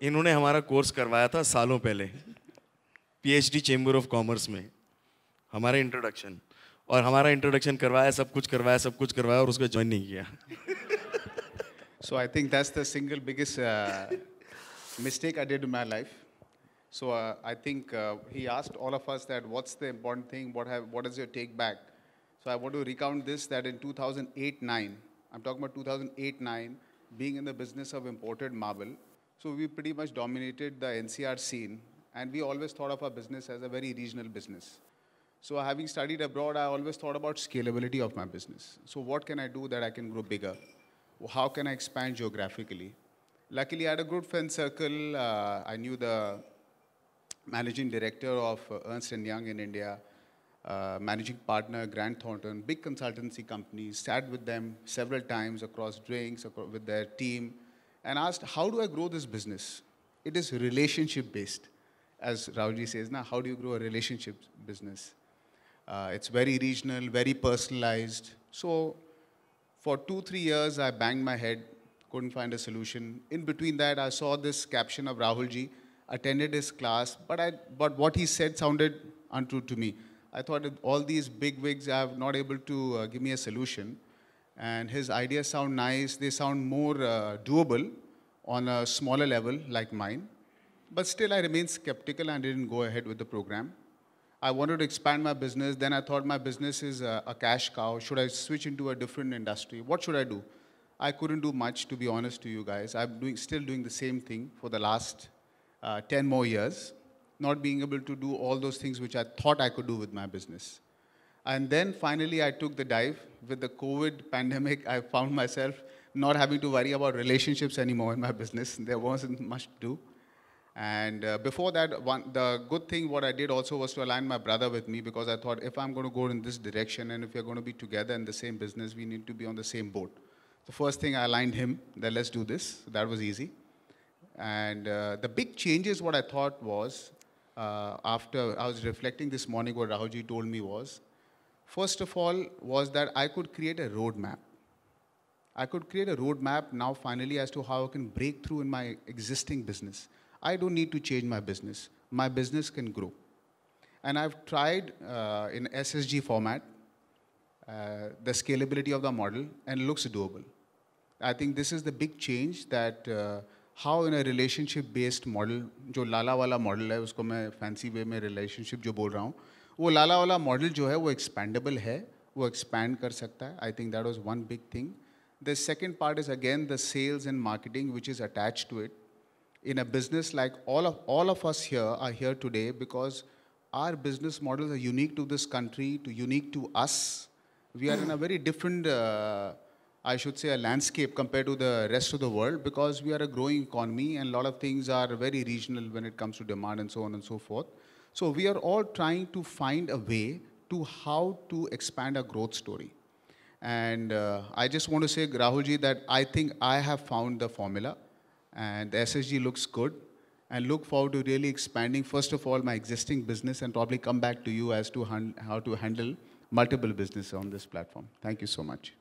इन्होंने हमारा कोर्स करवाया था सालों पहले, पीएचडी चेंबर ऑफ कॉमर्स में, हमारा इंट्रोडक्शन। और हमारा इंट्रोडक्शन करवाया, सब कुछ करवाया और उसको ज्वाइन नहीं किया। So I think that's the single biggest mistake I did in my life. So I think he asked all of us that what's the important thing, what is your take back? So I want to recount this, that in 2008-9, I'm talking about 2008-9, being in the business of imported marble. So we pretty much dominated the NCR scene, and we always thought of our business as a very regional business. So having studied abroad, I always thought about scalability of my business. So what can I do that I can grow bigger? How can I expand geographically? Luckily, I had a good friend circle. I knew the managing director of Ernst & Young in India, managing partner Grant Thornton, big consultancy companies, sat with them several times across drinks, with their team, and asked, how do I grow this business? It is relationship-based. As Rahulji says, now, how do you grow a relationship business? It's very regional, very personalized. So for 2-3 years, I banged my head, couldn't find a solution. In between that, I saw this caption of Rahulji, attended his class, but what he said sounded untrue to me. I thought that all these big wigs are not able to give me a solution. And his ideas sound nice. They sound more doable on a smaller level like mine. But still, I remained skeptical and didn't go ahead with the program. I wanted to expand my business. Then I thought my business is a cash cow. Should I switch into a different industry? What should I do? I couldn't do much, to be honest to you guys. I'm still doing the same thing for the last 10 more years, not being able to do all those things which I thought I could do with my business. And then finally, I took the dive. With the COVID pandemic, I found myself not having to worry about relationships anymore in my business. There wasn't much to do. And before that, the good thing what I did also was to align my brother with me, because I thought if I'm going to go in this direction and if we're going to be together in the same business, we need to be on the same boat. The first thing I aligned him, that let's do this. So that was easy. And the big changes what I thought was, after I was reflecting this morning, what Rahulji told me was, first of all, was that I could create a roadmap. I could create a roadmap now finally as to how I can break through in my existing business. I don't need to change my business. My business can grow. And I've tried in SSG format, the scalability of the model, and it looks doable. I think this is the big change, that how in a relationship-based model, जो लाला वाला model है, उसको मैं fancy way में relationship जो बोल रहा हूँ, वो लाला वाला model जो है वो expandable है, वो expand कर सकता है. I think that was one big thing. The second part is again the sales and marketing which is attached to it. In a business like all of us here are here today because our business models are unique to this country, unique to us. We are in a very different, I should say, a landscape compared to the rest of the world, because we are a growing economy and a lot of things are very regional when it comes to demand and so on and so forth. So we are all trying to find a way to how to expand our growth story. And I just want to say, Rahulji, that I think I have found the formula. And the SSG looks good, and look forward to really expanding, first of all, my existing business, and probably come back to you as to how to handle multiple businesses on this platform. Thank you so much.